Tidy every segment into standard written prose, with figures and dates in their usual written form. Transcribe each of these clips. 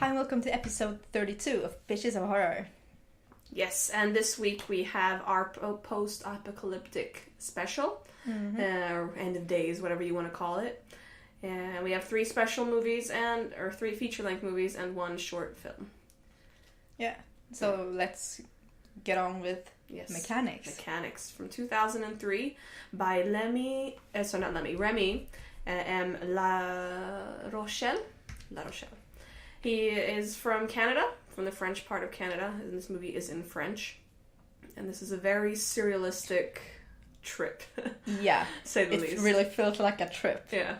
Hi and welcome to episode 32 of Bitches of Horror. Yes, and this week we have our Post-Apocalyptic special, or end of days, whatever you want to call it. And we have 3 special movies, or 3 feature-length movies, and 1 short film. Yeah, so let's get on with Mechanics. Mechanics from 2003 by Remy M. La Rochelle. He is from Canada, from the French part of Canada, and this movie is in French. And this is a very surrealistic trip. Yeah, say the least. It really feels like a trip. Yeah.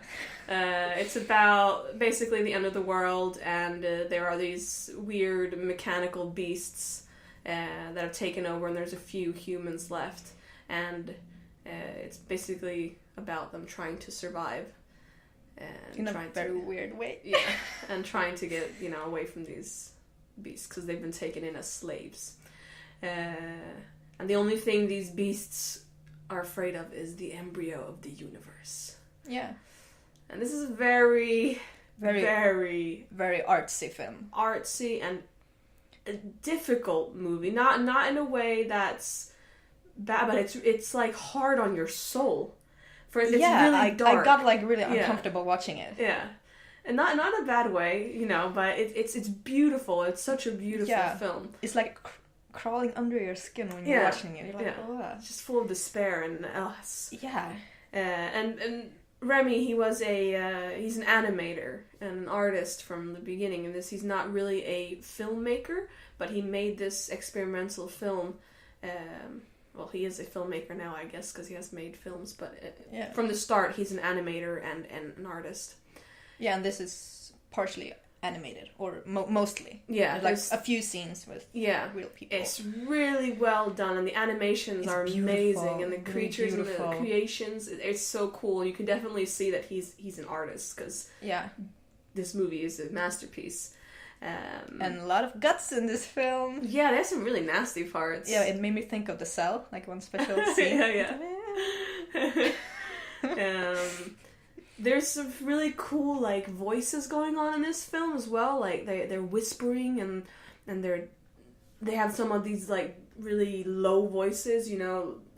It's about basically the end of the world, and there are these weird mechanical beasts that have taken over, and there's a few humans left. And it's basically about them trying to survive. And in a very weird way. Yeah, and trying to get, away from these beasts, because they've been taken in as slaves. And the only thing these beasts are afraid of is the embryo of the universe. Yeah. And this is a very artsy film. Artsy and a difficult movie. Not in a way that's bad, but it's like hard on your soul. It's really dark. I got really uncomfortable watching it. Yeah. And not in a bad way, but it's beautiful. It's such a beautiful film. It's like crawling under your skin when you're watching it. You're like, It's just full of despair and Yeah. And Remy, he's an animator and an artist from the beginning. And he's not really a filmmaker, but he made this experimental film. Well, he is a filmmaker now, I guess, because he has made films. But from the start, he's an animator and an artist. Yeah, and this is partially animated, or mostly. Yeah. Like a few scenes with real people. It's really well done, and the animations are amazing, and the creatures and the creations, it's so cool. You can definitely see that he's an artist, because this movie is a masterpiece. And a lot of guts in this film. Yeah, there's some really nasty parts. Yeah, it made me think of The Cell, like one special scene. There's some really cool voices going on in this film as well. Like they're whispering and they have some of these really low voices,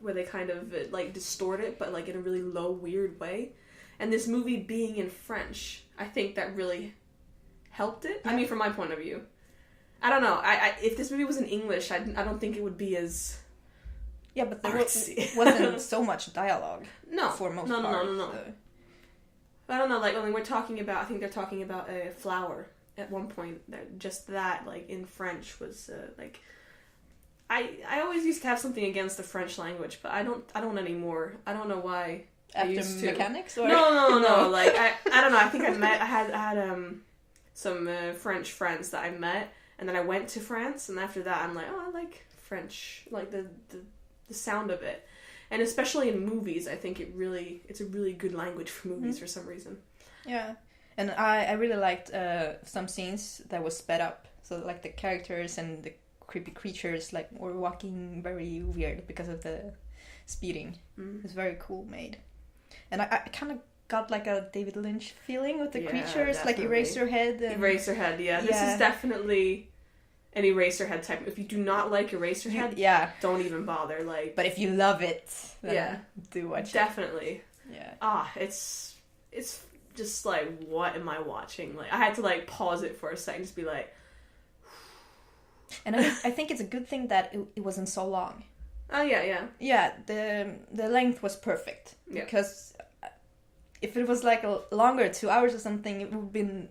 where they kind of distort it, but in a really low, weird way. And this movie being in French, I think that really helped it. I mean, from my point of view. I don't know. If this movie was in English, I don't think it would be as but there wasn't so much dialogue. No. For most parts. No. So. I don't know, when we're talking about, I think they're talking about a flower at one point. That in French was, I always used to have something against the French language, but I don't anymore. I don't know why. After Mechanics? Or? No. I don't know, I think I had some French friends that I met, and then I went to France, and after that I'm like, I like French, the sound of it. And especially in movies, I think it's a really good language for movies for some reason. Yeah. And I really liked some scenes that was sped up. So the characters and the creepy creatures were walking very weird because of the speeding. It's very cool made. And I kind of got a David Lynch feeling with the creatures, definitely. Eraserhead. Eraserhead, This is definitely an Eraserhead type. If you do not like Eraserhead, don't even bother. But if you love it, then do watch it. Definitely. Yeah. It's just what am I watching? I had to pause it for a second, just be like. And I think it's a good thing that it wasn't so long. Oh yeah. Yeah, the length was perfect because if it was longer, 2 hours or something, it would have been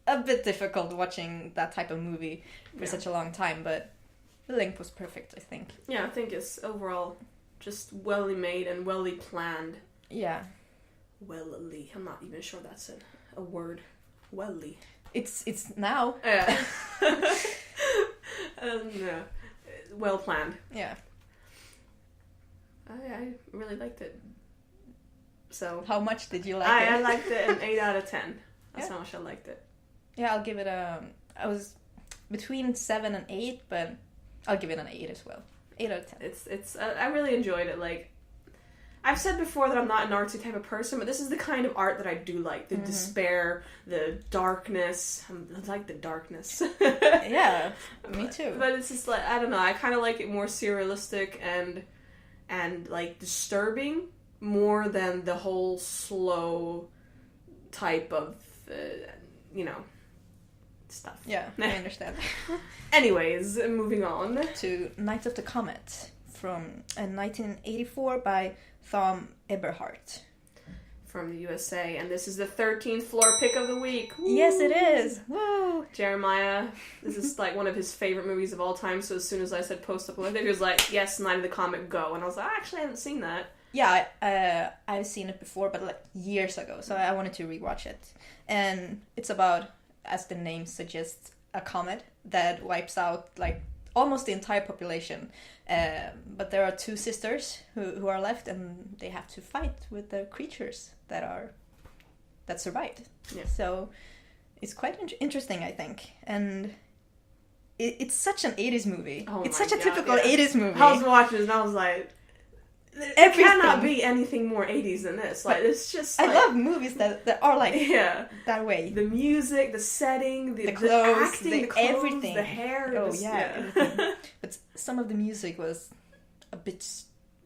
a bit difficult watching that type of movie for such a long time, but the length was perfect, I think. Yeah, I think it's overall just welly made and welly planned. Yeah. Welly. I'm not even sure that's a word. Welly. It's now. Yeah. No. Well planned. Yeah. I really liked it. So. How much did you like it? I liked it an 8 out of 10. That's how much I liked it. Yeah, I'll give it I was between 7 and 8, but I'll give it an 8 as well. 8 out of 10. It's I really enjoyed it. I've said before that I'm not an artsy type of person, but this is the kind of art that I do like. The despair, the darkness. I like the darkness. Yeah, me too. But it's just like, I don't know, I kind of like it more surrealistic and like disturbing more than the whole slow type of, stuff. Yeah, I understand. Anyways, moving on. To Night of the Comet from 1984 by Tom Eberhardt. From the USA, and this is the 13th floor pick of the week. Woo! Yes, it is! Woo! Jeremiah, this is like one of his favorite movies of all time, so as soon as I said Post-Apocalyptic, he was like, yes, Night of the Comet, go. And I was like, I actually haven't seen that. Yeah, I've seen it before, but like years ago, so I wanted to rewatch it. And it's about, as the name suggests, a comet that wipes out like almost the entire population. But there are two sisters who are left, and they have to fight with the creatures that survived. Yeah. So it's quite interesting, I think. And it's such an 80s movie. Oh it's my such a God, typical yeah. 80s movie. I was watching this and I was like, there cannot be anything more 80s than this. Like, it's just like, I love movies that are like yeah, that way. the music, the setting, the clothes, the acting, the clothes, everything. the hair. Oh, yeah. everything. But some of the music was a bit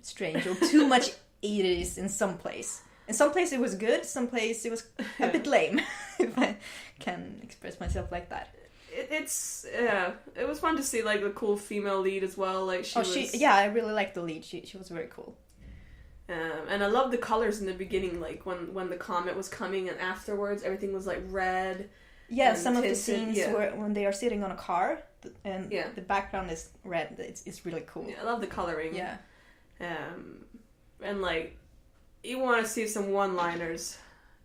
strange or too much 80s in some place. In some place it was good, some place it was a bit lame, if I can express myself like that. It was fun to see like the cool female lead as well. Like I really liked the lead. She was very cool. And I love the colors in the beginning, like when the comet was coming, and afterwards everything was like red. Yeah, some of the scenes where when they are sitting on a car and yeah, the background is red. It's really cool. Yeah, I love the coloring. Yeah. And like, you want to see some one-liners.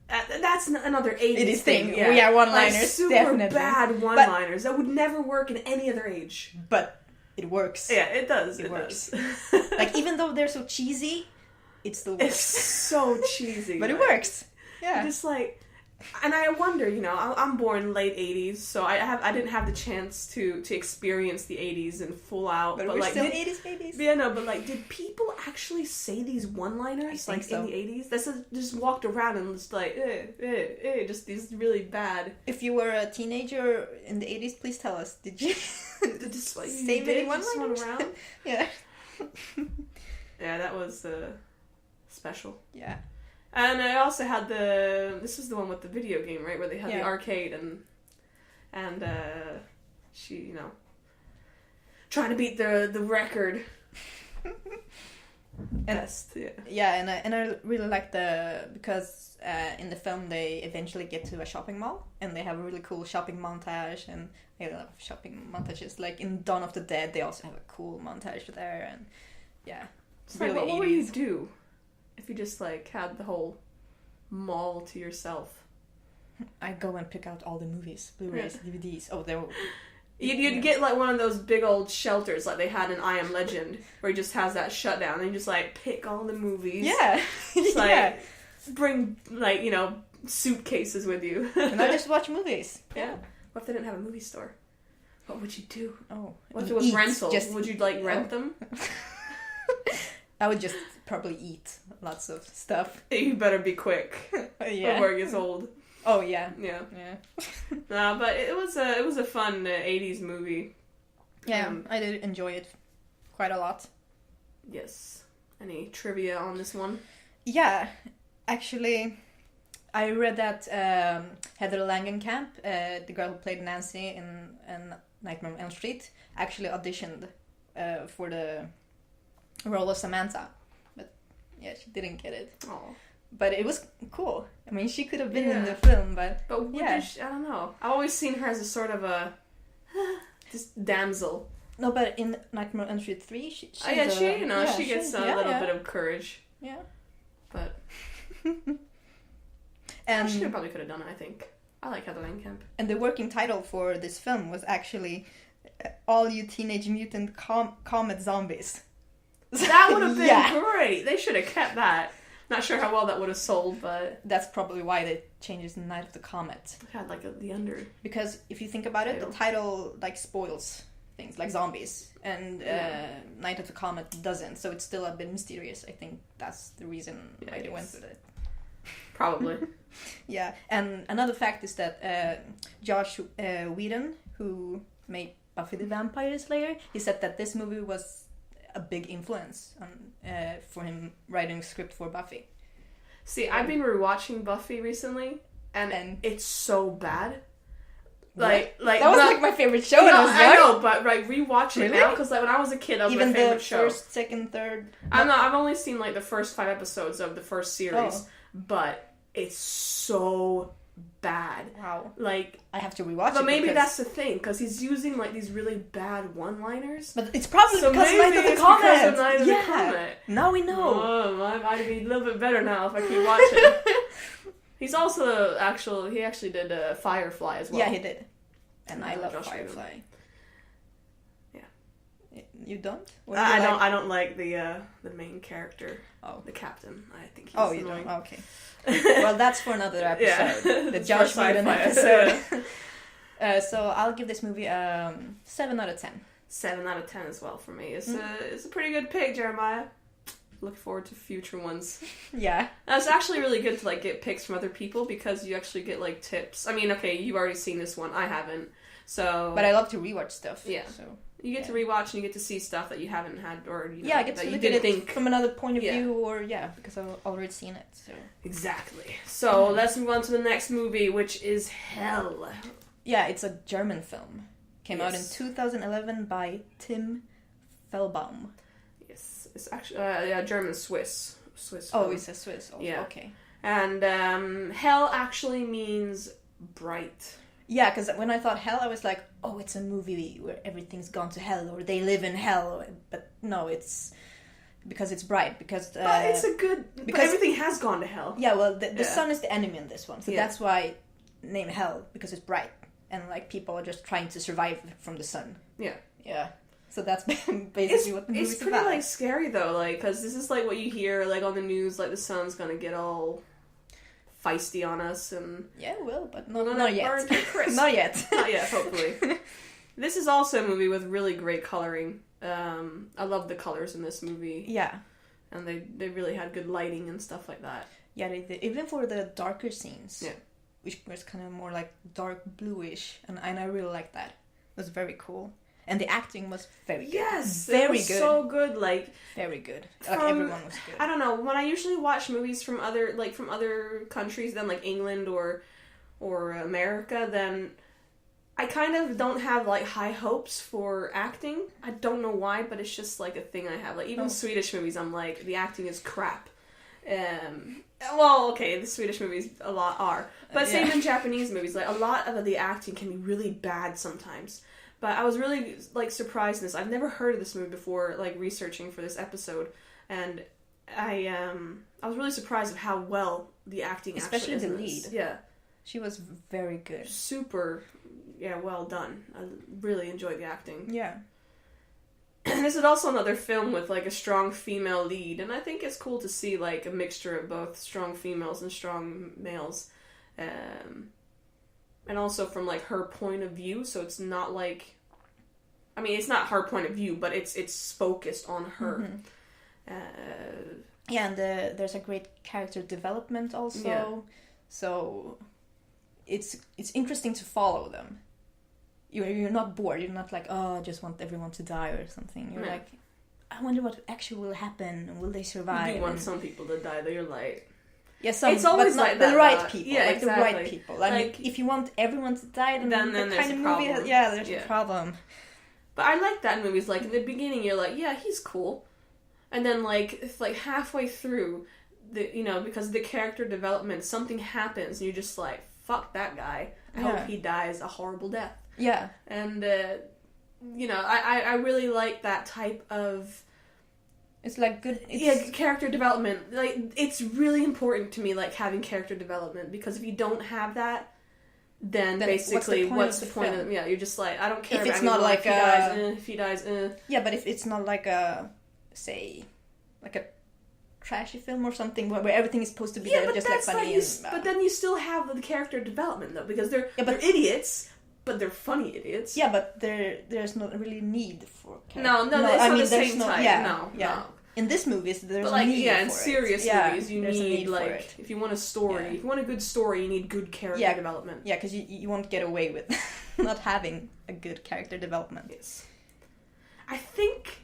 That's another 80s thing. Yeah, one-liners, like, super definitely. bad one-liners that would never work in any other age. But it works. Yeah, it does. It works. Does. Like, even though they're so cheesy, it still works. It's so cheesy. But it works. Yeah. Just like, and I wonder, I'm born late 80s, so I didn't have the chance to experience the 80s in full out. But we're like, still 80s babies. Yeah, no, but like, did people actually say these one-liners like so. in the 80s? That's just walked around and just like, just these really bad. If you were a teenager in the 80s, please tell us. Did you say many one-liners? Around? Yeah. Yeah, that was special. Yeah. And I also had this was the one with the video game, right? Where they had the arcade and she, trying to beat the record. Best, yeah. Yeah, and I really like because in the film they eventually get to a shopping mall and they have a really cool shopping montage, and I love shopping montages. Like in Dawn of the Dead, they also have a cool montage there, and yeah. It's really what would you do if you just like had the whole mall to yourself? I go and pick out all the movies, Blu-rays, DVDs. Oh, they're... You'd get like one of those big old shelters like they had in I Am Legend, where he just has that shutdown and you just like pick all the movies. Yeah. Just like bring like, suitcases with you. And I just watch movies. Yeah. What if they didn't have a movie store? What would you do? Oh. What if it was rental? Would you like rent them? I would just probably eat lots of stuff. You better be quick. Yeah. Before it gets old. Oh yeah. Yeah. Yeah. No, but it was a fun 80s movie. Yeah, I did enjoy it quite a lot. Yes. Any trivia on this one? Yeah, actually, I read that Heather Langenkamp, the girl who played Nancy in Nightmare on Elm Street, actually auditioned for the role of Samantha, but yeah, she didn't get it. Oh. But it was cool. I mean, she could have been in the film, but yeah, I don't know. I've always seen her as a sort of a just damsel. No, but in Nightmare on Elm Street 3, she gets a little bit of courage. Yeah. But and she probably could have done it, I think. I like Heather Langenkamp. And the working title for this film was actually All You Teenage Mutant Comet Zombies. That would have been great. They should have kept that. Not sure how well that would have sold, but... That's probably why they changed the Night of the Comet. It had, like, the under... Because if you think about it, the title, like, spoils things like zombies, and Night of the Comet doesn't. So it's still a bit mysterious. I think that's the reason why they went with it. Probably. Yeah, and another fact is that Josh Whedon, who made Buffy the Vampire Slayer, he said that this movie was a big influence on, for him writing a script for Buffy. See, I've been rewatching Buffy recently, and it's so bad. Like that was like my favorite show when I was young. I know, but rewatching it now, because like when I was a kid, that was my favorite show. Even the first, second, third. I've only seen like the first 5 episodes of the first series, but it's so bad. Wow. Like I have to rewatch it. But maybe that's the thing, because he's using like these really bad one-liners. But it's probably because Night of the Comet. Because of Night of the Comet. Now we know. Oh, I might be a little bit better now if I keep watching. He's also he actually did Firefly as well. Yeah, he did. And I love Firefly. Yeah. You don't? I don't like the main character. Oh. The captain. I think he's you annoying. don't? Okay. Well, that's for another episode. The Josh Whedon episode. So I'll give this movie 7 out of 10. 7 out of 10 as well for me. It's a pretty good pick, Jeremiah. Look forward to future ones. Yeah. It's actually really good to like get picks from other people, because you actually get like tips. I mean, okay, you've already seen this one. I haven't. So But I love to rewatch stuff. Yeah. So you get to rewatch and you get to see stuff that you haven't had, or I get to look at it from another point of view, or because I've already seen it. So exactly. So let's move on to the next movie, which is Hell. Yeah, it's a German film. Came out in 2011 by Tim Fellbaum. Yes, it's actually German-Swiss. Swiss. Oh, film. it's a Swiss. Oh, yeah. Okay. And Hell actually means bright. Yeah, because when I thought hell, I was like, oh, it's a movie where everything's gone to hell, or they live in hell. But no, it's because it's bright. Because but it's a good... Because everything has gone to hell. Yeah, well, the sun is the enemy in this one. So that's why name hell, because it's bright. And like people are just trying to survive from the sun. Yeah. Yeah. So that's basically what the movie's It's pretty about. like scary though, like, because this is like what you hear like on the news, like the sun's gonna get all feisty on us, and yeah, it will, but not yet. Not yet. Not yet, hopefully. This is also a movie with really great coloring. I love the colors in this movie. Yeah. And they really had good lighting and stuff like that. Yeah, they did. Even for the darker scenes. Yeah. Which was kind of more like dark bluish, and I really liked that. It was very cool. And the acting was very good. Yes! Very good. So good, like... Very good. Like, everyone was good. I don't know, when I usually watch movies from other countries than, like, England or America, then I kind of don't have, like, high hopes for acting. I don't know why, but it's just, like, a thing I have. Like, even Swedish movies, I'm like, the acting is crap. Well, okay, the Swedish movies a lot are. But same in Japanese movies. Like, a lot of the acting can be really bad sometimes. But I was really, like, surprised in this. I've never heard of this movie before, like, researching for this episode. And I was really surprised at how well the acting especially actually the is. lead. Yeah. She was very good. Super, well done. I really enjoyed the acting. Yeah. And this is also another film with, like, a strong female lead. And I think it's cool to see, like, a mixture of both strong females and strong males. And also from, like, her point of view, so it's not, like... I mean, it's not her point of view, but it's focused on her. Mm-hmm. Yeah, and there's a great character development also. Yeah. So it's interesting to follow them. You're not bored. You're not like, oh, I just want everyone to die or something. You're like, I wonder what actually will happen. Will they survive? You do want some people to die, though. You're like... Yeah, it's always but like the that, right people. Yeah, like exactly. the right people. I mean, if you want everyone to die, then there's kind of a movie problem. there's a problem. But I like that in movies. Like, in the beginning, you're like, yeah, he's cool. And then, like, it's like halfway through, because of the character development, something happens, and you're just like, fuck that guy. I hope he dies a horrible death. Yeah. And, I really like that type of... It's like good... character development. Like, it's really important to me, like, having character development, because if you don't have that, then basically, what's the point of... Yeah, you're just like, I don't care if about it's not like if he dies, Yeah, but if it's not like a, say, like a trashy film or something where everything is supposed to be just like funny but then you still have the character development, though, because they're idiots, but they're funny idiots. Yeah, but there's not really need for characters. No, it's not the same type. No. In this movies, there's but like, need yeah, in for serious it. movies, you need like, if you want a story, if you want a good story, you need good character development. Yeah, because you won't get away with not having a good character development. Yes. I think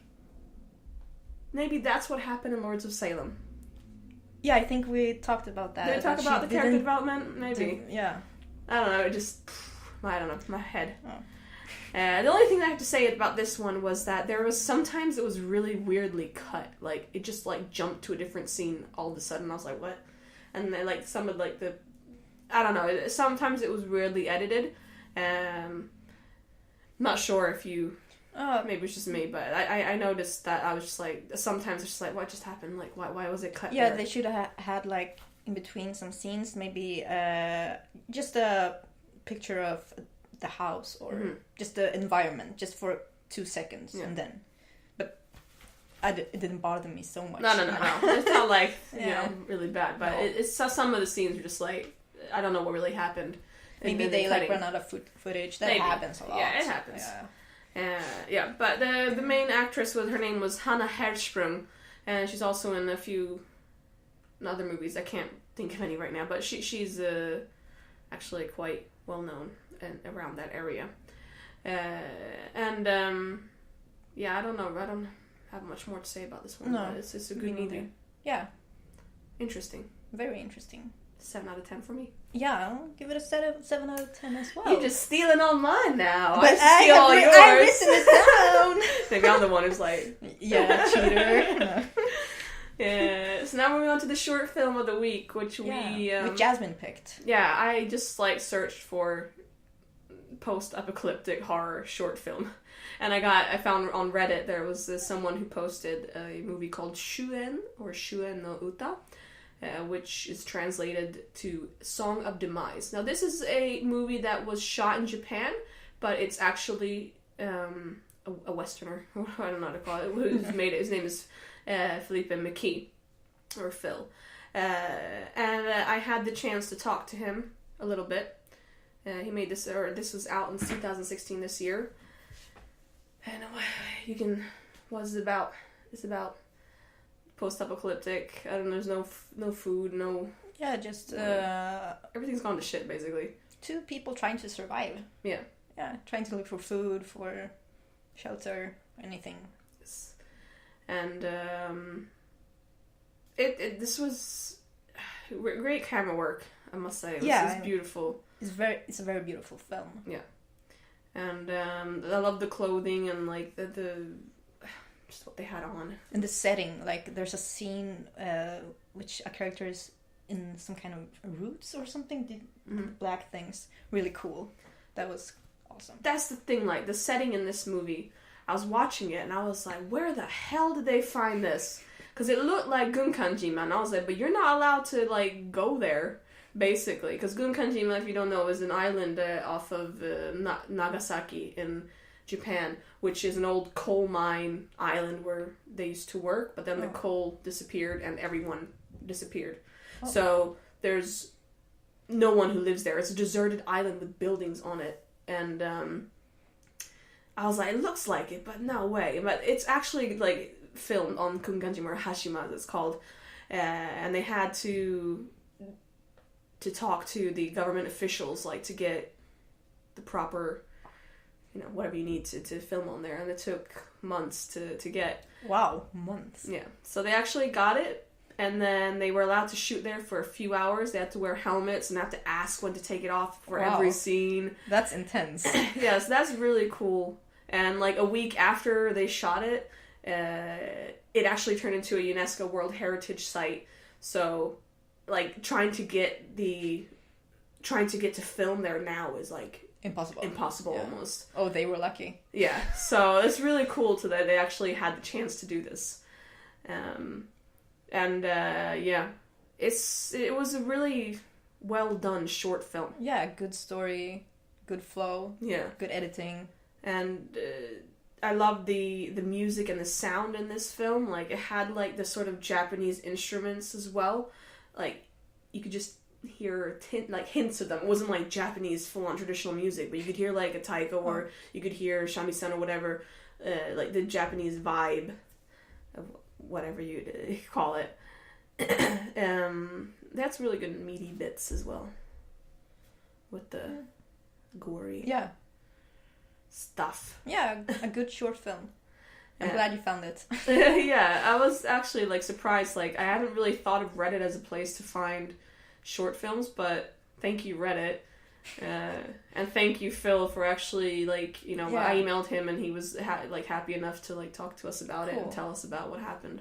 maybe that's what happened in Lords of Salem. Yeah, I think we talked about that. Did we talk about the character development? Maybe. Yeah. I don't know, I don't know, my head. Oh. The only thing I have to say about this one was that there was sometimes it was really weirdly cut. Like, it just, like, jumped to a different scene all of a sudden. I was like, what? And then, like, some of, like, I don't know. Sometimes it was weirdly edited. Not sure if you... maybe it's just me, but I noticed that I was just, like... Sometimes it's just like, what just happened? Like, why was it cut there? They should have had, like, in between some scenes, maybe just a picture of... the house or just the environment just for 2 seconds and then but it didn't bother me so much. No. It's not like you know really bad, but it's some of the scenes are just like I don't know what really happened. Maybe they like run out of footage. That happens a lot. Yeah, it happens. But the main actress her name was Hannah Hertzsprung, and she's also in a few other movies. I can't think of any right now, but she's actually quite well known around that area. I don't know. I don't have much more to say about this one. No, but it's a good movie. Yeah. Interesting. Very interesting. 7 out of 10 for me. Yeah, I'll give it a 7 out of 10 as well. You're just stealing all mine now. But I steal all yours. I've written it down. Maybe I'm the one who's like... Yeah, cheater. No. Yeah, so now moving on to the short film of the week, which which Jasmine picked. Yeah, I just like searched for post-apocalyptic horror short film, and I found on Reddit there was someone who posted a movie called Shuen or Shuen no Uta, which is translated to Song of Demise. Now this is a movie that was shot in Japan, but it's actually a Westerner. I don't know how to call it. Who's made it? His name is Felipe McKee, or Phil. And I had the chance to talk to him a little bit. He made this, or this was out in 2016 this year. And what is it about? It's about post-apocalyptic. I don't know, there's no food, no... Yeah, just... everything's gone to shit, basically. 2 people trying to survive. Yeah. Yeah, trying to look for food, for shelter, anything. Yes. And this was great camera work, I must say. It was beautiful. It's a very beautiful film. Yeah. And I love the clothing and like the just what they had on. And the setting, like there's a scene which a character is in some kind of roots or something, black things. Really cool. That was awesome. That's the thing, like the setting in this movie. I was watching it and I was like, where the hell did they find this? Because it looked like Gunkanjima, and I was like, but you're not allowed to like go there, basically. Because Gunkanjima, if you don't know, is an island off of Nagasaki in Japan, which is an old coal mine island where they used to work, but then the coal disappeared and everyone disappeared. Oh. So there's no one who lives there. It's a deserted island with buildings on it. And I was like, it looks like it, but no way. But it's actually like filmed on Kunganjima, or Hashima as it's called. And they had to talk to the government officials, like to get the proper, whatever you need to film on there. And it took months to get. Wow, months. Yeah. So they actually got it. And then they were allowed to shoot there for a few hours. They had to wear helmets and have to ask when to take it off for every scene. That's intense. Yes, that's really cool. And like a week after they shot it, it actually turned into a UNESCO World Heritage Site. So, like trying to get to film there now is like impossible almost. Oh, they were lucky. Yeah. So it's really cool that they actually had the chance to do this. It was a really well done short film. Yeah, good story, good flow. Yeah, good editing, and I love the music and the sound in this film. Like it had like the sort of Japanese instruments as well. Like you could just hear hints of them. It wasn't like Japanese full-on traditional music, but you could hear like a taiko or you could hear shamisen or whatever, like the Japanese vibe of whatever you call it. That's really good meaty bits as well with the gory stuff. Yeah, a good short film. I'm glad you found it. Yeah, I was actually like surprised. Like I hadn't really thought of Reddit as a place to find short films, but thank you, Reddit. And thank you, Phil, for actually I emailed him and he was happy enough to like talk to us about it and tell us about what happened.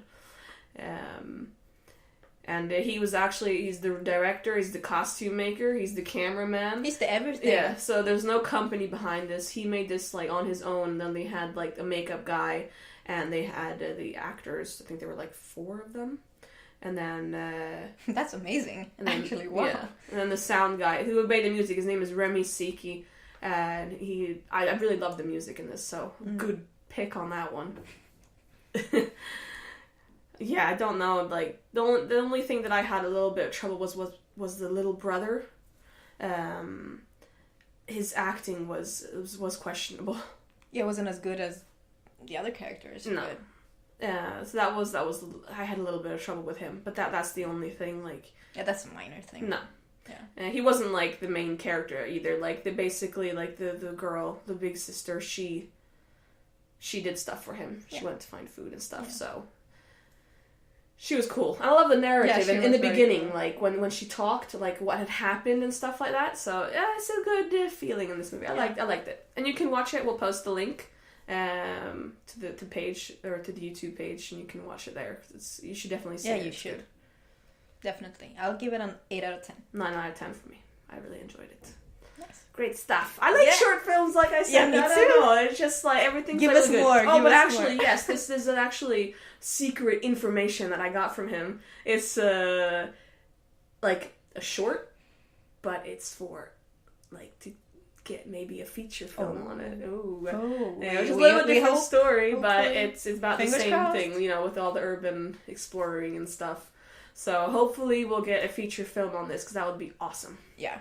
And he's the director, he's the costume maker, he's the cameraman. He's the everything. Yeah, so there's no company behind this. He made this like on his own, and then they had like a makeup guy, and they had the actors. I think there were like 4 of them. And then... That's amazing, and then, actually, wow. Yeah. And then the sound guy, who made the music, his name is Remy Siki, and I really love the music in this, so good pick on that one. Yeah, I don't know, like, the only thing that I had a little bit of trouble was the little brother. His acting was questionable. Yeah, it wasn't as good as the other characters. No. So that was I had a little bit of trouble with him, but that's the only thing, like... Yeah, that's a minor thing. No. Yeah. He wasn't, like, the main character either. Like, the girl, the big sister, she did stuff for him. She went to find food and stuff, so... She was cool. I love the narrative in the beginning, cool. Like, when she talked, like, what had happened and stuff like that. So, yeah, it's a good feeling in this movie. I liked it. And you can watch it. We'll post the link to the page, or to the YouTube page, and you can watch it there. You should definitely see it. Yeah, you should. Good. Definitely. I'll give it an 8 out of 10. 9 out of 10 for me. I really enjoyed it. Nice. Great stuff. I like short films, like I said. Yeah, me too. I don't know. It's just like everything's Give like us good. more. Oh, Give but us actually, more. yes, this is actually secret information that I got from him. It's like a short, but it's for like to get maybe a feature film on it. Ooh. Yeah, it's just a little bit different story, but it's about the same thing, you know, with all the urban exploring and stuff. So hopefully we'll get a feature film on this, because that would be awesome. Yeah.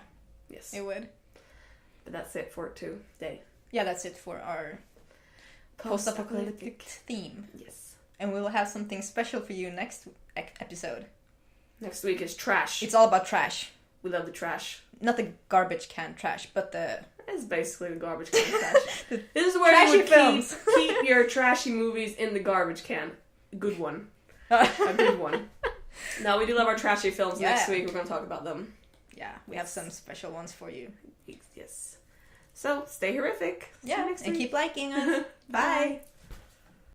Yes. It would. But that's it for today. Yeah, that's it for our post-apocalyptic theme. Yes. And we'll have something special for you next episode. Next week is trash. It's all about trash. We love the trash. Not the garbage can trash, but the... It's basically the garbage can trash. This is where you would keep your trashy movies in the garbage can. A good one. A good one. No, we do love our trashy films. Next week we're going to talk about them. Yeah, we have some special ones for you. Yes. So, stay horrific. Yeah, and keep liking us. Bye.